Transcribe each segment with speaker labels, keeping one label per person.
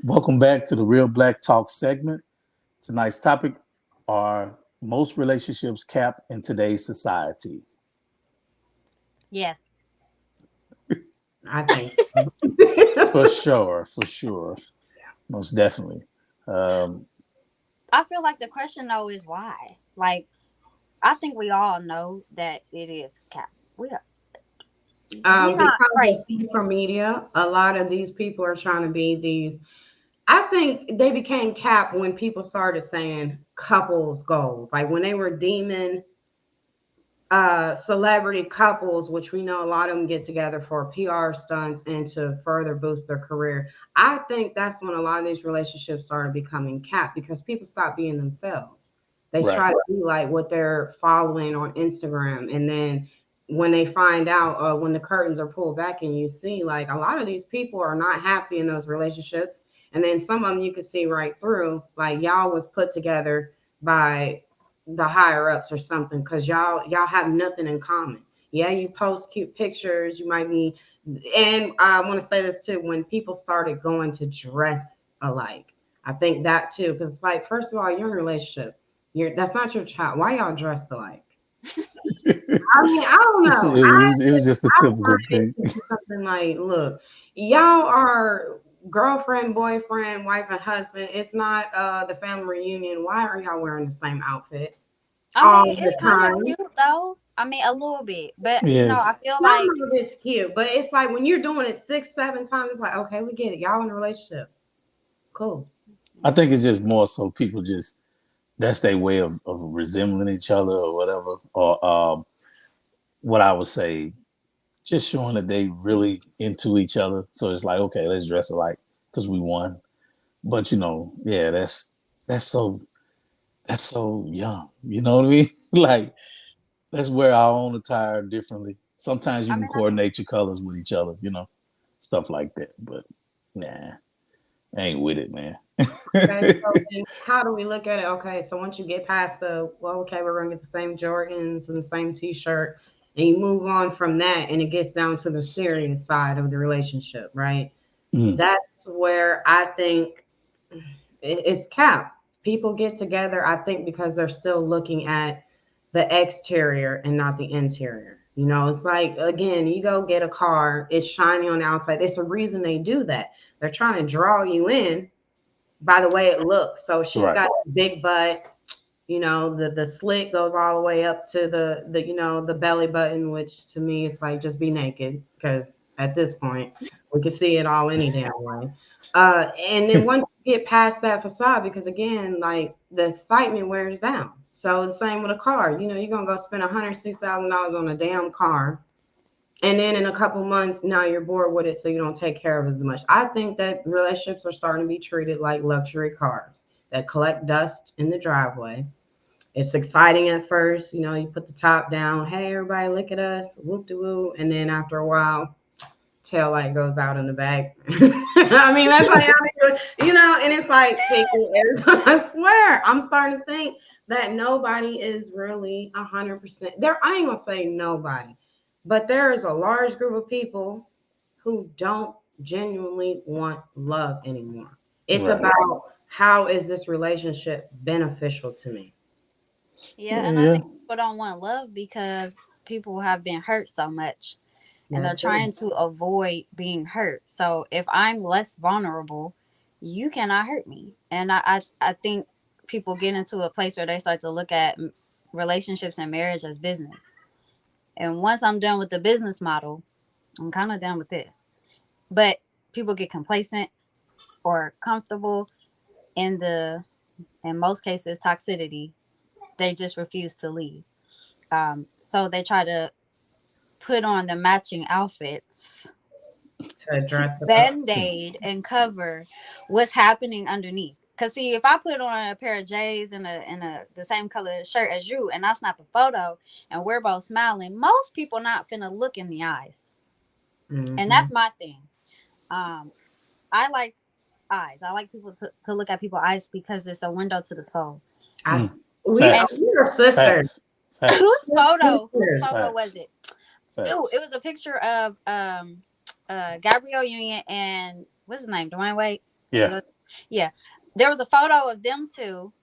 Speaker 1: Welcome back to the Real Black Talk segment. Tonight's topic are most relationships cap in today's society.
Speaker 2: Yes.
Speaker 3: I think
Speaker 1: For sure, for sure. Most definitely. Um,
Speaker 2: I feel like the question though is why. Like, I think we all know that it is cap. We not
Speaker 3: because of
Speaker 2: crazy.
Speaker 3: social media, a lot of these people are trying to be these. I think they became cap when people started saying couples goals, like when they were deeming celebrity couples, which we know a lot of them get together for PR stunts and to further boost their career. I think that's when a lot of these relationships started becoming cap because people stopped being themselves. They
Speaker 1: right.
Speaker 3: try to be like what they're following on Instagram, and then when they find out, when the curtains are pulled back, and you see like a lot of these people are not happy in those relationships, and then some of them you can see right through, like y'all was put together by the higher ups or something because y'all have nothing in common. Yeah, you post cute pictures, you might be, and I want to say this too, when people started going to dress alike, I think that too, because it's like, first of all, you're in a relationship, that's not your child, why y'all dress alike? I mean, I don't
Speaker 1: It's,
Speaker 3: know.
Speaker 1: it was just a typical
Speaker 3: It
Speaker 1: thing.
Speaker 3: should be something like, look, y'all are girlfriend, boyfriend, wife, and husband. It's not the family reunion. Why are y'all wearing the same outfit
Speaker 2: I
Speaker 3: all
Speaker 2: mean,
Speaker 3: the
Speaker 2: it's kind of
Speaker 3: time?
Speaker 2: cute though. I mean, a little bit, but
Speaker 1: Yeah.
Speaker 2: I feel like
Speaker 3: Some of it's cute, but it's like when you're doing it 6, 7 times, it's like, okay, we get it. Y'all in a relationship. Cool.
Speaker 1: I think it's just more so people just, that's their way of resembling each other or whatever. Or what I would say, just showing that they really into each other. So it's like, okay, let's dress alike because we won. But yeah, that's so young. You know what I mean? Like, let's wear our own attire differently. Sometimes you
Speaker 2: I
Speaker 1: can
Speaker 2: mean,
Speaker 1: coordinate your colors with each other, stuff like that. But nah, I ain't with it, man.
Speaker 3: Okay, so then how do we look at it? Okay, so once you get past the, well, okay, we're gonna get the same Jordans and the same T-shirt, and you move on from that, and it gets down to the serious side of the relationship, right?
Speaker 1: Mm,
Speaker 3: That's where I think it's cap. People get together, I think, because they're still looking at the exterior and not the interior. It's like, again, you go get a car, it's shiny on the outside. There's a reason they do that. They're trying to draw you in by the way it looks. So she's
Speaker 1: right.
Speaker 3: got a big butt, the slit goes all the way up to the belly button, which to me is like, just be naked because at this point we can see it all any damn way. And then once you get past that facade, because again, like the excitement wears down. So the same with a car, you're gonna go spend $106,000 on a damn car, and then in a couple months, now you're bored with it, so you don't take care of it as much. I think that relationships are starting to be treated like luxury cars that collect dust in the driveway. It's exciting at first, you put the top down, hey everybody, look at us, whoop de woo, and then after a while, tail light goes out in the back. I mean, that's how y'all do, and it's like taking every I swear, I'm starting to think that nobody is really 100% there. I ain't gonna say nobody, but there is a large group of people who don't genuinely want love anymore. It's
Speaker 1: Right.
Speaker 3: about, how is this relationship beneficial to me?
Speaker 2: yeah, and I
Speaker 1: Yeah.
Speaker 2: think people don't want love because people have been hurt so much, and they're
Speaker 3: That too.
Speaker 2: trying to avoid being hurt. So if I'm less vulnerable, you cannot hurt me. And I think people get into a place where they start to look at relationships and marriage as business. And once I'm done with the business model, I'm kind of done with this. But people get complacent or comfortable in in most cases, toxicity. They just refuse to leave. So they try to put on the matching outfits
Speaker 3: To
Speaker 2: to
Speaker 3: address it up.
Speaker 2: band-aid and cover what's happening underneath. Cause see, if I put on a pair of J's and a the same color shirt as you, and I snap a photo and we're both smiling, most people not finna look in the eyes, and
Speaker 3: Hmm.
Speaker 2: that's my thing. Um, I like eyes. I like people to look at people's eyes because it's a window to the soul.
Speaker 3: I,
Speaker 1: Mm.
Speaker 3: s- we,
Speaker 2: And
Speaker 1: Facts.
Speaker 3: we are sisters.
Speaker 1: Facts. Facts.
Speaker 2: whose
Speaker 3: Sisters.
Speaker 2: photo was
Speaker 1: Facts.
Speaker 2: it? It
Speaker 1: Facts.
Speaker 2: was a picture of Gabrielle Union and what's his name, Dwayne Wade.
Speaker 1: Yeah.
Speaker 2: Yeah, there was a photo of them two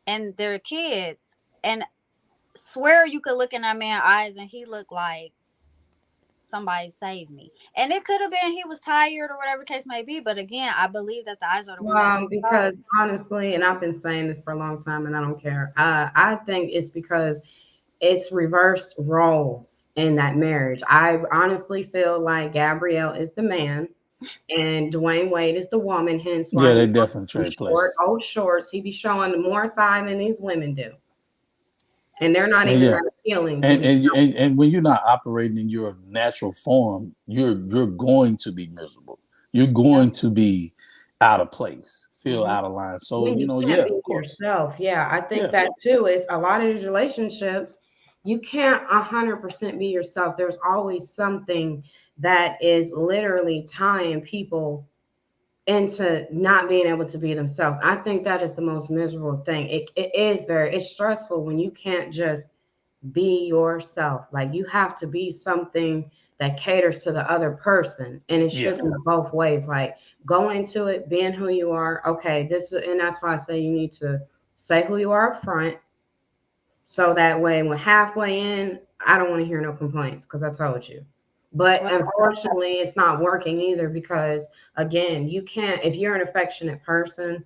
Speaker 2: and their kids, and swear you could look in that man's eyes and he looked like somebody saved me. And it could have been he was tired or whatever case may be. But again, I believe that the eyes are the one that took the
Speaker 3: Because
Speaker 2: photo.
Speaker 3: honestly, and I've been saying this for a long time, and I don't care. I think it's because it's reversed roles in that marriage. I honestly feel like Gabrielle is the man and Dwayne Wade is the woman, hence why
Speaker 1: Yeah,
Speaker 3: he
Speaker 1: they
Speaker 3: has
Speaker 1: definitely
Speaker 3: them
Speaker 1: trade
Speaker 3: short,
Speaker 1: place.
Speaker 3: old shorts. He be showing more thigh than these women do. And they're not
Speaker 1: And
Speaker 3: even
Speaker 1: yeah,
Speaker 3: that appealing to
Speaker 1: and,
Speaker 3: be.
Speaker 1: and and when you're not operating in your natural form, you're going to be miserable. You're
Speaker 3: Yeah.
Speaker 1: going to be out of place, feel
Speaker 3: Mhm.
Speaker 1: out of line. So
Speaker 3: When you
Speaker 1: yeah,
Speaker 3: can't
Speaker 1: of
Speaker 3: be
Speaker 1: course,
Speaker 3: yourself. Yeah, I think
Speaker 1: yeah,
Speaker 3: that too is a lot of these relationships, you can't 100% be yourself. There's always something that is literally tying people into not being able to be themselves. I think that is the most miserable thing. It is it's stressful when you can't just be yourself. Like you have to be something that caters to the other person. And it
Speaker 1: yeah,
Speaker 3: should be both ways. Like go into it, being who you are. Okay, and that's why I say you need to say who you are up front. So that way when halfway in, I don't want to hear no complaints because I told you. But
Speaker 2: Well,
Speaker 3: unfortunately, it's not working either because again, you can't if you're an affectionate person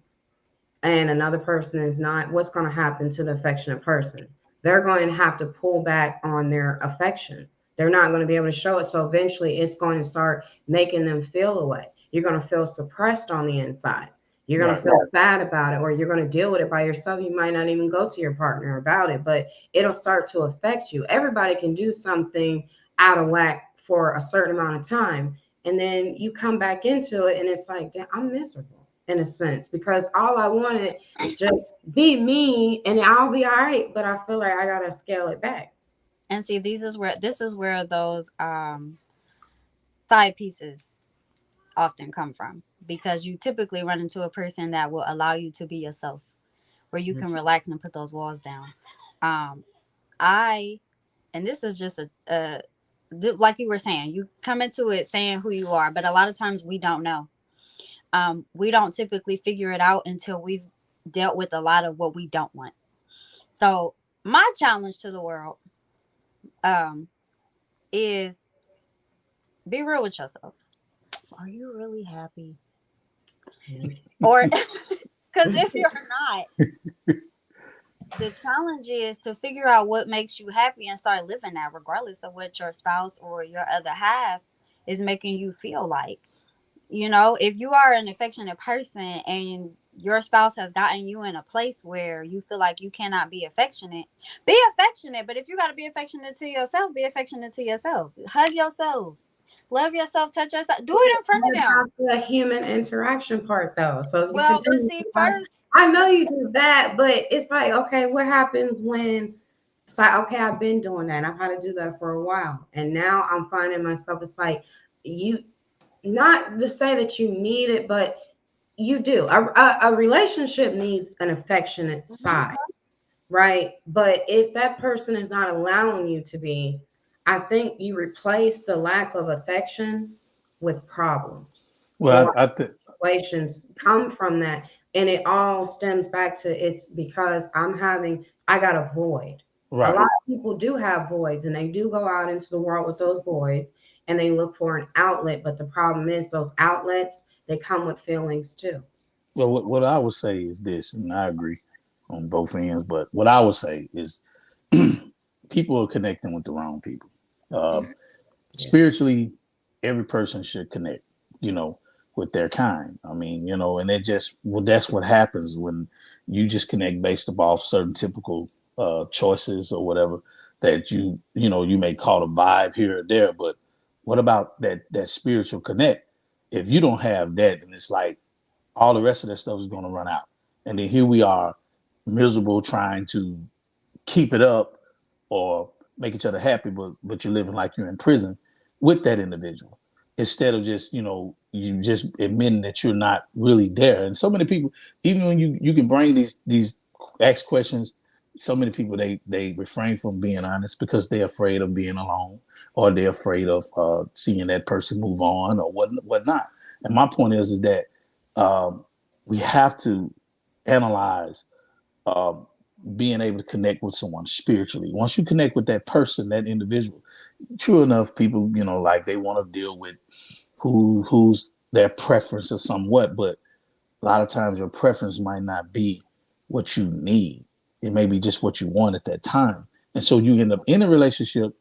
Speaker 3: and another person is not, what's going to happen to the affectionate person? They're going to have to pull back on their affection. They're not going to be able to show it. So eventually it's going to start making them feel away. You're going to feel suppressed on the inside. You're going to
Speaker 1: right.
Speaker 3: feel bad about it, or you're going to deal with it by yourself. You might not even go to your partner about it, but it'll start to affect you. Everybody can do something out of whack for a certain amount of time. And then you come back into it, and it's like, damn, I'm miserable in a sense because all I wanted just be me and I'll be all right. But I feel like I gotta scale it back.
Speaker 2: and see, this is where those side pieces often come from, because you typically run into a person that will allow you to be yourself, where you can relax and put those walls down. Um, I and this is just like you were saying, you come into it saying who you are, but a lot of times we don't know. We don't typically figure it out until we've dealt with a lot of what we don't want. So my challenge to the world um, is be real with yourself. Are you really happy?
Speaker 3: Mhm.
Speaker 2: Or because if you're not, the challenge is to figure out what makes you happy and start living that, regardless of what your spouse or your other half is making you feel like. You know, if you are an affectionate person and your spouse has gotten you in a place where you feel like you cannot be affectionate. But if you got to be affectionate to yourself, be affectionate to yourself. Hug yourself, love yourself, touch yourself, do it in front
Speaker 3: What
Speaker 2: of them.
Speaker 3: about the human interaction part though? So you
Speaker 2: Well, but
Speaker 3: continue
Speaker 2: see,
Speaker 3: to talk.
Speaker 2: first,
Speaker 3: I know
Speaker 2: but
Speaker 3: you do that, but it's like, okay, what happens when it's like, okay, I've been doing that. I've had to do that for a while. And now I'm finding myself, it's like you not to say that you need it, but you do. A relationship needs an affectionate
Speaker 2: mhm.
Speaker 3: side, right? But if that person is not allowing you to be, I think you replace the lack of affection with problems
Speaker 1: Well,
Speaker 3: or
Speaker 1: I think
Speaker 3: situations come from that. And it all stems back to it's because I got a void. A
Speaker 1: right.
Speaker 3: lot of people do have voids and they do go out into the world with those voids and they look for an outlet. But the problem is those outlets, they come with feelings too.
Speaker 1: Well, what I would say is this, and I agree on both ends. But what I would say is, people are connecting with the wrong people. Um,
Speaker 3: Yeah.
Speaker 1: Spiritually, every person should connect, you know, with their kind. I mean, you know, and it just, well, that's what happens when you just connect based off certain typical choices or whatever that you know, you may call a vibe here or there. But what about that spiritual connect? If you don't have that, then it's like all the rest of that stuff is going to run out. And then here we are, miserable, trying to keep it up or make each other happy, but you're living like you're in prison with that individual instead of just, you know, you just admitting that you're not really there. And so many people, even when you can bring these ask questions, so many people they refrain from being honest because they're afraid of being alone or they're afraid of seeing that person move on or whatnot. And my point is that um, we have to analyze um, being able to connect with someone spiritually. Once you connect with that person, that individual, true enough, people, like they want to deal with who's their preference or somewhat, but a lot of times your preference might not be what you need. It may be just what you want at that time. And so you end up in a relationship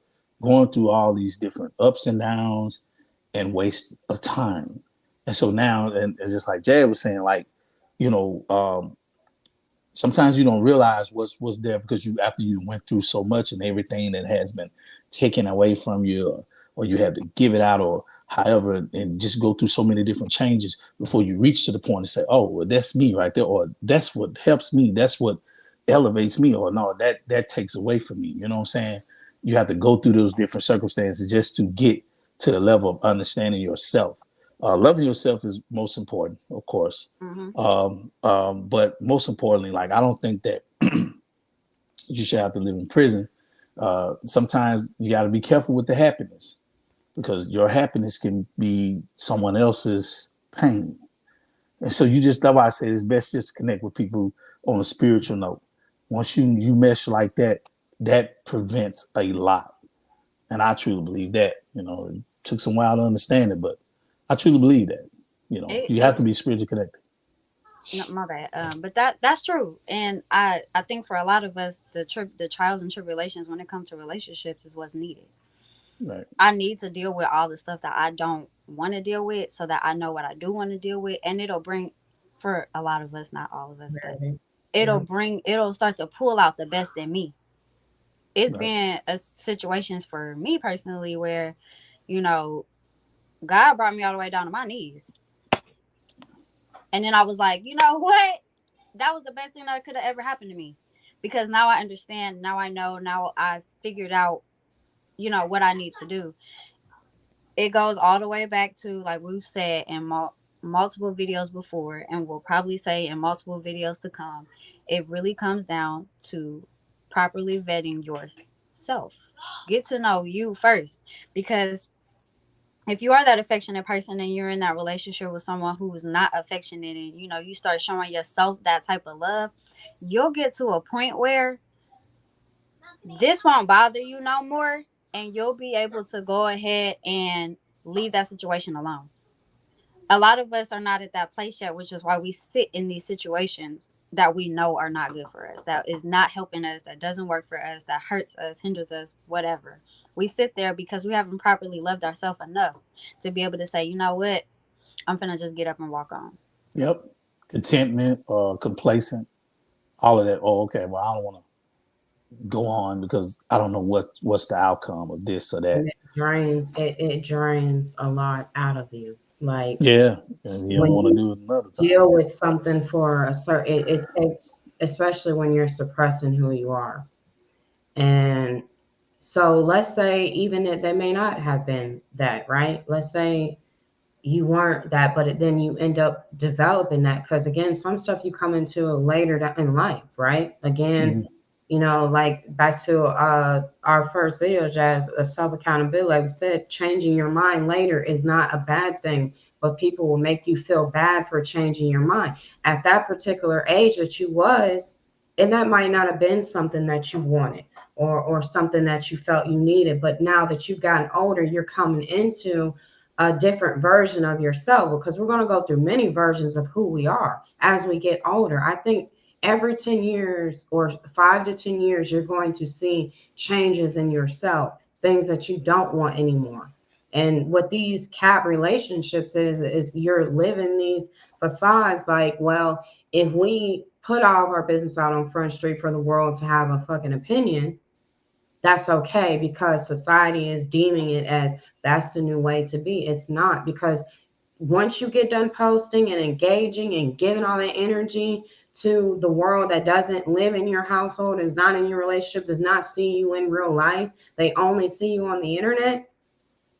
Speaker 1: going through all these different ups and downs and waste of time. And so now, and it's just like Jay was saying, like, you know, sometimes you don't realize what's there because you after you went through so much and everything that has been taken away from you, or you have to give it out, or however, and just go through so many different changes before you reach to the point and say, oh, well, that's me right there, or that's what helps me, that's what elevates me, or no, that takes away from me. You know what I'm saying? You have to go through those different circumstances just to get to the level of understanding yourself. Loving yourself is most important, of course.
Speaker 2: Mm-hmm.
Speaker 1: But most importantly, like, I don't think that you should have to live in prison. Sometimes you got to be careful with the happiness because your happiness can be someone else's pain. And so that's why I say it's best just to connect with people on a spiritual note. Once you mesh like that, that prevents a lot. And I truly believe that. It took some while to understand it, but I truly believe that. You have
Speaker 2: It
Speaker 1: to be spiritually connected.
Speaker 2: No, my bad. But that's true, and I think for a lot of us, the trials and tribulations when it comes to relationships is what's needed.
Speaker 1: Right.
Speaker 2: I need to deal with all the stuff that I don't want to deal with, so that I know what I do want to deal with, and it'll bring, for a lot of us, not all of us, but
Speaker 3: Right. Yeah.
Speaker 2: it'll start to pull out the best in me. It's
Speaker 1: Right.
Speaker 2: been situations for me personally where, you know, God brought me all the way down to my knees, and then I was like, you know what? That was the best thing that could have ever happened to me, because now I understand, now I know, now I figured out, what I need to do. It goes all the way back to, like we've said in multiple videos before, and we'll probably say in multiple videos to come. It really comes down to properly vetting yourself. Get to know you first, because if you are that affectionate person and you're in that relationship with someone who's not affectionate, and you start showing yourself that type of love, you'll get to a point where this won't bother you no more, and you'll be able to go ahead and leave that situation alone. A lot of us are not at that place yet, which is why we sit in these situations that we know are not good for us, that is not helping us, that doesn't work for us, that hurts us, hinders us, whatever. We sit there because we haven't properly loved ourselves enough to be able to say, you know what, I'm finna just get up and walk on.
Speaker 1: Yep. Contentment, complacent, all of that. Oh, okay. Well, I don't want to go on because I don't know what's the outcome of this or that.
Speaker 3: And it drains a lot out of you. Like
Speaker 1: Yeah, and you don't
Speaker 3: when
Speaker 1: want to
Speaker 3: you
Speaker 1: do it another time.
Speaker 3: deal with something for a certain, it takes, especially when you're suppressing who you are. And so let's say even if they may not have been that, right? Let's say you weren't that, but then you end up developing that because again, some stuff you come into later in life, right? Again,
Speaker 1: Mm-hmm.
Speaker 3: like back to our first video, Jazz, self accountability. Like we said, changing your mind later is not a bad thing, but people will make you feel bad for changing your mind at that particular age that you was, and that might not have been something that you wanted or something that you felt you needed. But now that you've gotten older, you're coming into a different version of yourself because we're going to go through many versions of who we are as we get older. I think every 10 years or 5 to 10 years, you're going to see changes in yourself, things that you don't want anymore. And what these cat relationships is you're living these facades like, well, if we put all of our business out on Front Street for the world to have a fucking opinion, that's okay because society is deeming it as that's the new way to be. It's not, because once you get done posting and engaging and giving all that energy to the world that doesn't live in your household, is not in your relationship, does not see you in real life, they only see you on the internet,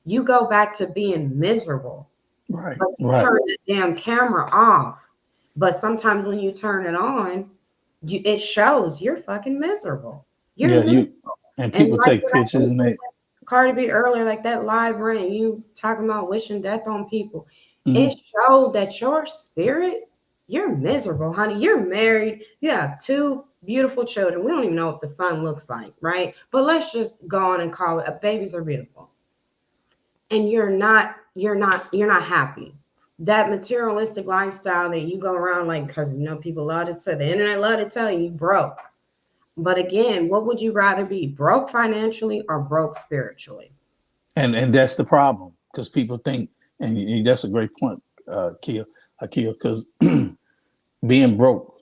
Speaker 3: you go back to being miserable.
Speaker 1: Right.
Speaker 3: But you
Speaker 1: Right.
Speaker 3: turn the damn camera off. But sometimes when you turn it on, it shows you're fucking miserable. You're
Speaker 1: Yeah.
Speaker 3: miserable.
Speaker 1: And
Speaker 3: And
Speaker 1: people
Speaker 3: like
Speaker 1: take
Speaker 3: what I
Speaker 1: pictures
Speaker 3: was
Speaker 1: and
Speaker 3: saying,
Speaker 1: they.
Speaker 3: Cardi B earlier, like that live rant, you talking about wishing death on people.
Speaker 1: Mhm.
Speaker 3: It showed that your spirit You're miserable, honey. You're married. You have two beautiful children. We don't even know what the son looks like, right? But let's just go on and call it babies are beautiful. And you're not happy. That materialistic lifestyle that you go around like, because people love to say, the internet love to tell you broke. But again, what would you rather be, broke financially or broke spiritually?
Speaker 1: And that's the problem because people think, and that's a great point, Akil, because being broke,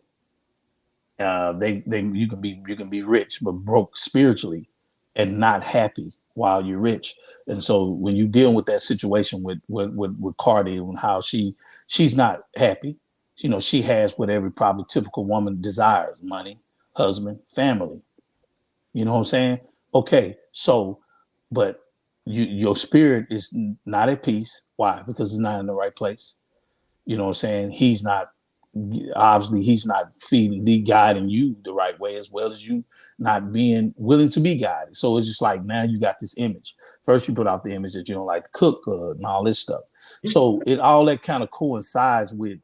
Speaker 1: they you can be rich but broke spiritually and not happy while you're rich. And so when you deal with that situation with Cardi and how she's not happy, she has what every probably typical woman desires: money, husband, family. You know what I'm saying? Okay, so but your spirit is not at peace. Why? Because it's not in the right place. You know what I'm saying? He's not feeding the guiding you the right way, as well as you not being willing to be guided. So it's just like now you got this image. First you put out the image that you don't like to cook and all this stuff. So it all that kind of coincides with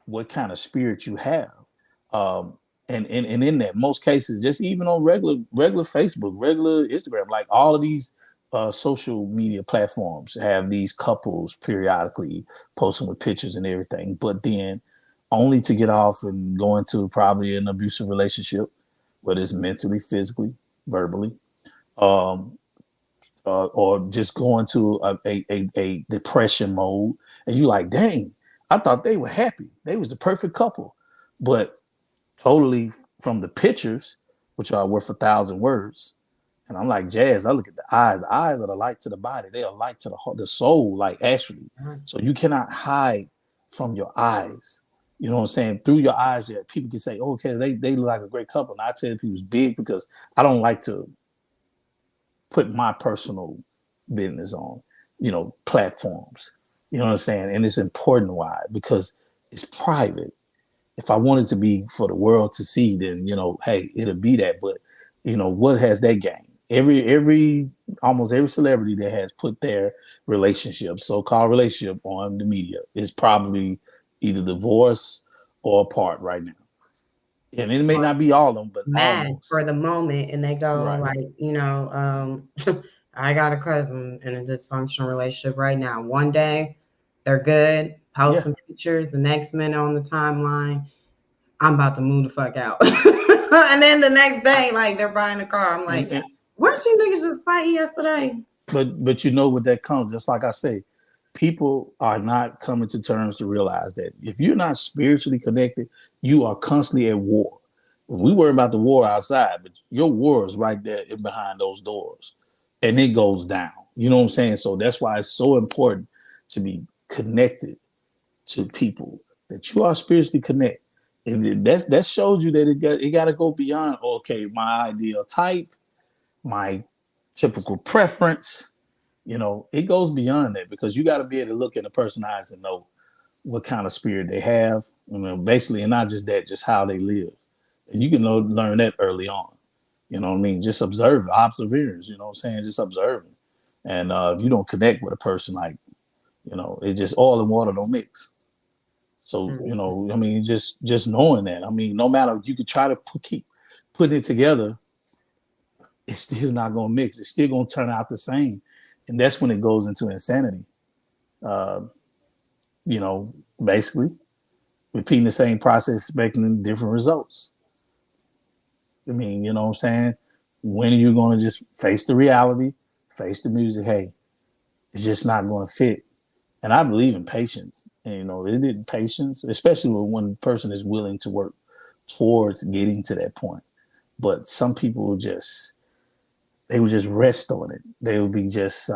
Speaker 1: what kind of spirit you have. Um, and in that, most cases, just even on regular Facebook, regular Instagram, like all of these social media platforms have these couples periodically posting with pictures and everything, but then only to get off and go into probably an abusive relationship, whether it's mentally, physically, verbally, um, or just go into a depression mode, and you like, dang, I thought they were happy, they was the perfect couple, but totally from the pictures, which are worth 1,000 words. And I'm like, Jazz, I look at the eyes. The eyes are the light to the body. They are light to the heart, the soul, like actually. So you cannot hide from your eyes. You know what I'm saying? Through your eyes, yeah, people can say, oh, okay, they look like a great couple. And I tell people it's big because I don't like to put my personal business on, platforms. You know what I'm saying? And it's important why? Because it's private. If I wanted to be for the world to see, then hey, it'll be that. But what has that gained? Every almost every celebrity that has put their relationship, so-called relationship, on the media is probably either divorced or apart right now. And it may
Speaker 3: Or
Speaker 1: not be all of them, but
Speaker 3: mad for
Speaker 1: almost.
Speaker 3: the moment, and they go
Speaker 1: Right.
Speaker 3: like, I got a cousin in a dysfunctional relationship right now. One day they're good, post
Speaker 1: Yeah.
Speaker 3: some pictures. The next minute on the timeline, I'm about to move the fuck out. And then the next day, like they're buying a car. I'm
Speaker 1: And,
Speaker 3: like,
Speaker 1: and
Speaker 3: weren't you niggas just fighting yesterday?
Speaker 1: but you know what that comes, just like I say, people are not coming to terms to realize that if you're not spiritually connected, you are constantly at war. We worry about the war outside, but your war is right there in behind those doors, and it goes down. You know what I'm saying? So that's why it's so important to be connected to people that you are spiritually connected. And that shows you that it got to go beyond, okay, my ideal type, my typical preference. It goes beyond that because you got to be able to look in a person's eyes and know what kind of spirit they have. Basically, and not just that, just how they live. And you can learn that early on. You know what I mean? Just observe, observers. You know what I'm saying? Just observing. And if you don't connect with a person, like, it just oil and water don't mix. So I mean, just knowing that. I mean, no matter, you could try to keep putting it together, it's still not gonna mix. It's still gonna turn out the same, and that's when it goes into insanity. Uh, basically repeating the same process, expecting different results. I mean, you know what I'm saying? When are you gonna just face the reality, face the music? Hey, it's just not gonna fit. And I believe in patience. And it is patience, especially when one person is willing to work towards getting to that point. But some people they would just rest on it. They would be just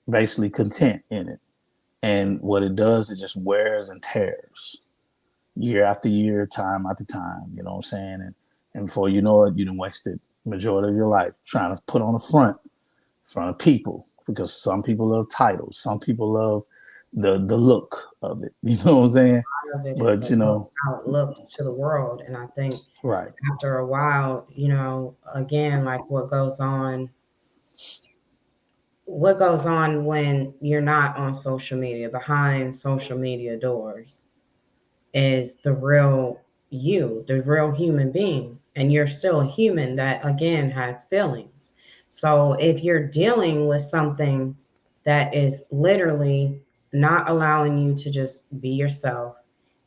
Speaker 1: basically content in it. And what it does, it just wears and tears year after year, time after time. You know what I'm saying? And before you know it, you done wasted the majority of your life trying to put on a front of people, because some people love titles, some people love the look of it. You know what I'm saying?
Speaker 3: Part of it is
Speaker 1: But
Speaker 3: how it looks to the world. And I think
Speaker 1: right.
Speaker 3: after a while, again, like what goes on when you're not on social media, behind social media doors. is the real you, the real human being. And you're still a human that, again, has feelings. So if you're dealing with something that is literally not allowing you to just be yourself,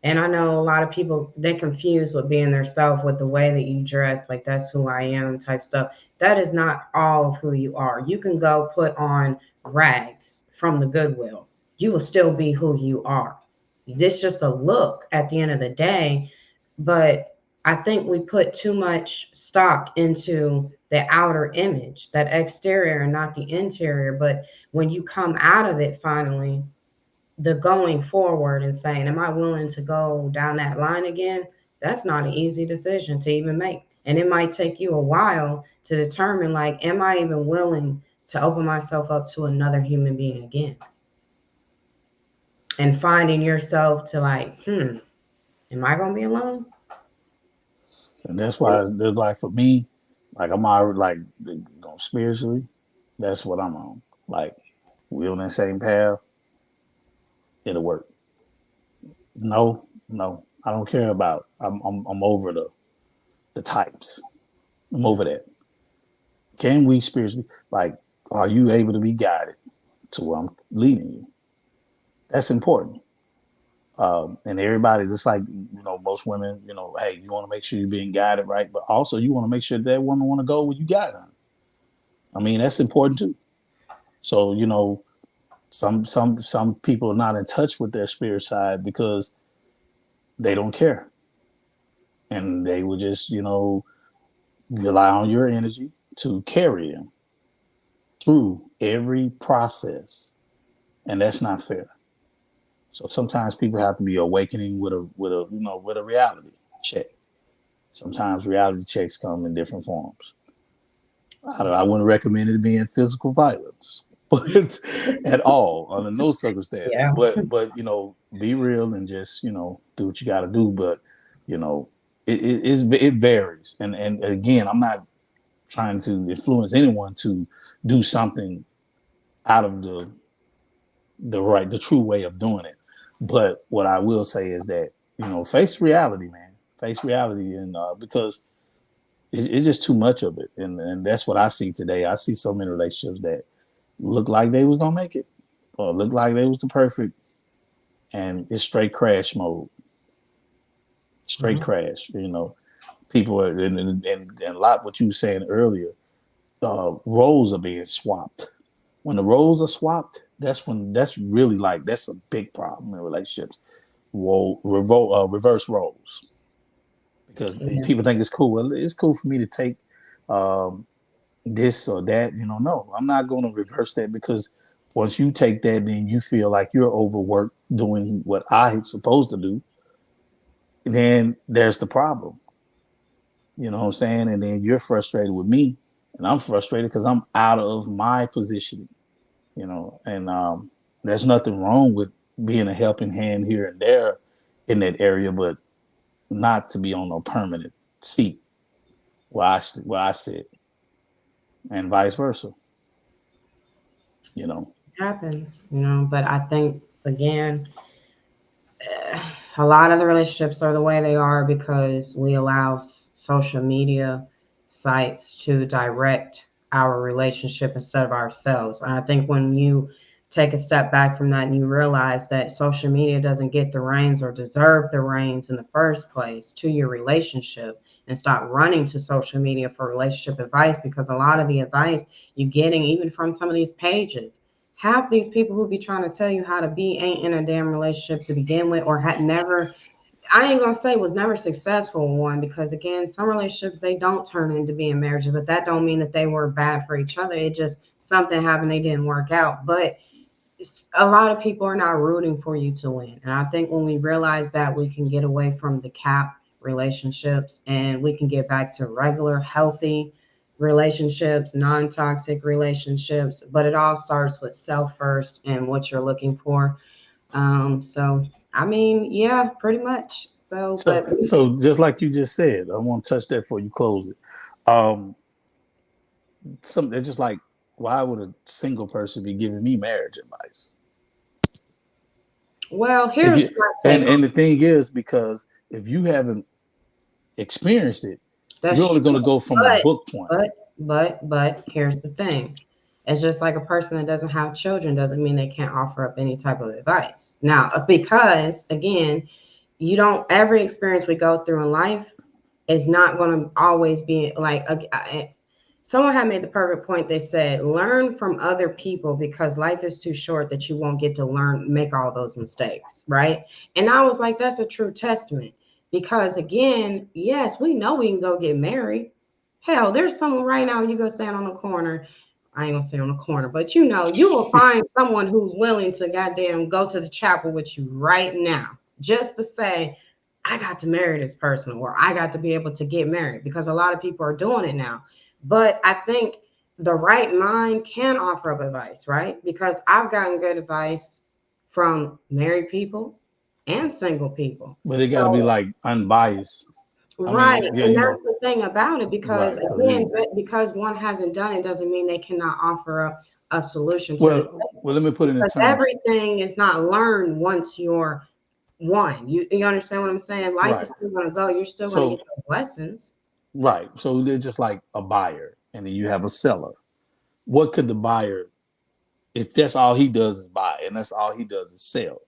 Speaker 3: and I know a lot of people, they confuse with being their self with the way that you dress, like that's who I am type stuff. That is not all of who you are. You can go put on rags from the Goodwill. You will still be who you are. It's just a look at the end of the day. But I think we put too much stock into the outer image, that exterior, and not the interior. But when you come out of it finally, the going forward and saying, am I willing to go down that line again? That's not an easy decision to even make. And it might take you a while to determine, like, am I even willing to open myself up to another human being again? And finding yourself to, like, am I going to be alone?
Speaker 1: And that's why there's like for me, like I'm already like spiritually, that's what I'm on. Like we on that same path, it'll work. No, no, I don't care about. I'm over the types. I'm over that. Can we spiritually like? Are you able to be guided to where I'm leading you? That's important. And everybody, just like most women, hey, you want to make sure you're being guided right, but also you want to make sure that woman want to go where you got her. I mean, that's important too. So some people are not in touch with their spirit side because they don't care, and they will just rely on your energy to carry them through every process, and that's not fair. So sometimes people have to be awakening with a reality check. Sometimes reality checks come in different forms. I wouldn't recommend it being physical violence, but at all under no circumstances.
Speaker 3: Yeah.
Speaker 1: But be real and just do what you got to do. But you know, it varies, and again, I'm not trying to influence anyone to do something out of the true way of doing it. But what I will say is that face reality, man, face reality, and because it's just too much of it, and that's what I see today. I see so many relationships that look like they was gonna make it, or look like they was the perfect, and it's straight crash mode, straight
Speaker 3: Mhm.
Speaker 1: crash. People are, and a lot what you were saying earlier. Roles are being swapped. When the roles are swapped, that's really like that's a big problem in relationships. Reverse roles, because
Speaker 3: Yeah.
Speaker 1: people think it's cool. Well, it's cool for me to take um, this or that. No, I'm not going to reverse that, because once you take that, then you feel like you're overworked doing what I'm supposed to do. Then there's the problem. You know what I'm saying? And then you're frustrated with me, and I'm frustrated because I'm out of my position. And there's nothing wrong with being a helping hand here and there in that area, but not to be on no permanent seat where I sit, and vice versa. You know,
Speaker 3: It happens, but I think, again, a lot of the relationships are the way they are because we allow social media sites to direct our relationship instead of ourselves. And I think when you take a step back from that and you realize that social media doesn't get the reins or deserve the reins in the first place to your relationship, and stop running to social media for relationship advice, because a lot of the advice you're getting, even from some of these pages, half these people who be trying to tell you how to be ain't in a damn relationship to begin with, or had never, I ain't gonna say was never successful in one, because again, some relationships, they don't turn into being marriages, but that don't mean that they were bad for each other. It just something happened, they didn't work out. But a lot of people are not rooting for you to win. And I think when we realize that, we can get away from the cap relationships and we can get back to regular, healthy relationships, non toxic relationships. But it all starts with self first and what you're looking for. So, I mean, yeah, pretty much. So,
Speaker 1: so
Speaker 3: but
Speaker 1: so just like you just said, I want to touch that before you close it. Um, some it's just like, why would a single person be giving me marriage advice?
Speaker 3: Well,
Speaker 1: If
Speaker 3: here's
Speaker 1: you
Speaker 3: my take on
Speaker 1: and the thing is, because if you haven't experienced it, you're
Speaker 3: that's
Speaker 1: only going
Speaker 3: true.
Speaker 1: to go from a
Speaker 3: But
Speaker 1: book point.
Speaker 3: but here's the thing. It's just like a person that doesn't have children doesn't mean they can't offer up any type of advice. Now, because again, you don't every experience we go through in life is not going to always be like someone had made the perfect point. They said, learn from other people because life is too short that you won't get to learn, make all those mistakes. Right. And I was like, that's a true testament because, again, yes, we know we can go get married. Hell, there's someone right now, you go stand on the corner. I ain't gonna say on the corner, but you will find someone who's willing to goddamn go to the chapel with you right now just to say, I got to marry this person or I got to be able to get married because a lot of people are doing it now. But I think the right mind can offer up advice, right? Because I've gotten good advice from married people and single people.
Speaker 1: But it got to be
Speaker 3: So,
Speaker 1: like unbiased. I
Speaker 3: right.
Speaker 1: mean, yeah,
Speaker 3: And
Speaker 1: you
Speaker 3: that's
Speaker 1: know,
Speaker 3: the thing about it because,
Speaker 1: right? Because
Speaker 3: again, because one hasn't done it doesn't mean they cannot offer up a solution to the table.
Speaker 1: well, let me put it in
Speaker 3: Because
Speaker 1: terms.
Speaker 3: everything is not learned once you're one. You understand what I'm saying? Life is
Speaker 1: Right.
Speaker 3: still going to go. You're still going to get
Speaker 1: So
Speaker 3: those lessons.
Speaker 1: right. So they're just like a buyer, and then you have a seller. What could the buyer, if that's all he does is buy, and that's all he does is sell?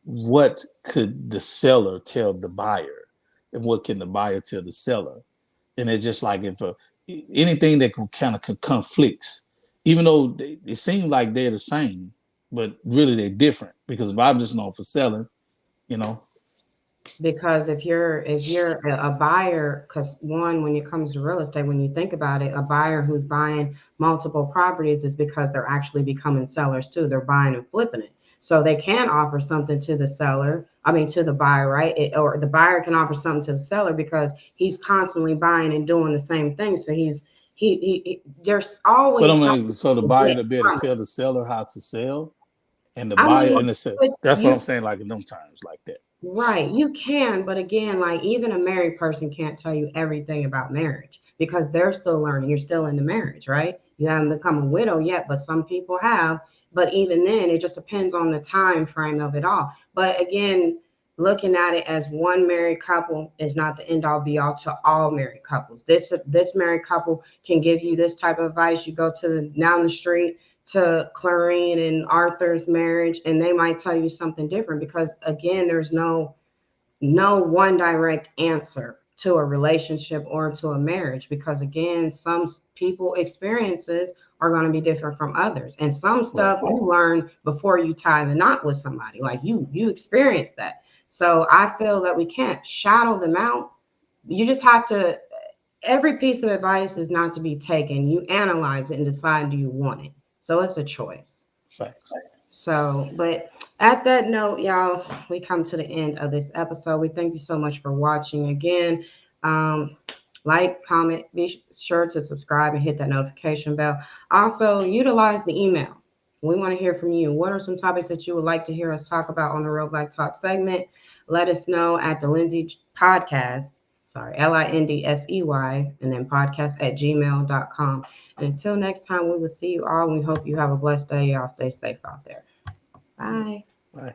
Speaker 1: What could the seller tell the buyer, and what can the buyer tell the seller? And it's just like if anything that can kind of conflicts, even though it seems like they're the same, but really they're different. Because if I'm just known for selling, you know,
Speaker 3: Because if you're a buyer, because one, when it comes to real estate, when you think about it, a buyer who's buying multiple properties is because they're actually becoming sellers too. They're buying and flipping it. So they can offer something to the seller, I mean to the buyer, right? Or the buyer can offer something to the seller because he's constantly buying and doing the same thing. So there's
Speaker 1: but
Speaker 3: always
Speaker 1: I
Speaker 3: something
Speaker 1: mean, so the
Speaker 3: to
Speaker 1: buyer
Speaker 3: get
Speaker 1: to be able to
Speaker 3: from it.
Speaker 1: tell the seller how to sell, and the
Speaker 3: I
Speaker 1: buyer
Speaker 3: mean,
Speaker 1: and the seller.
Speaker 3: but
Speaker 1: That's what I'm
Speaker 3: you
Speaker 1: saying, like in them terms, like that.
Speaker 3: right, you can, but again, like even a married person can't tell you everything about marriage because they're still learning. You're still in the marriage, right? You haven't become a widow yet, but some people have. But even then, it just depends on the time frame of it all. But again, looking at it as one married couple is not the end all be all to all married couples. This married couple can give you this type of advice. You go to down the street to Clarine and Arthur's marriage, and they might tell you something different because again, there's no one direct answer to a relationship or to a marriage because again, some people experiences are going to be different from others, and some
Speaker 1: Right.
Speaker 3: stuff you learn before you tie the knot with somebody. Like you experience that. So I feel that we can't shadow them out. You just have to, every piece of advice is not to be taken. You analyze it and decide, do you want it? So it's a choice.
Speaker 1: Facts.
Speaker 3: So, but at that note, y'all, we come to the end of this episode. We thank you so much for watching again. Um, like, comment, be sure to subscribe and hit that notification bell. Also, utilize the email. We want to hear from you. What are some topics that you would like to hear us talk about on the Real Black Talk segment? Let us know at the Lindsay Podcast. Sorry, Lindsey, and then podcast at gmail.com. And until next time, we will see you all. We hope you have a blessed day. Y'all stay safe out there. Bye.
Speaker 1: Right.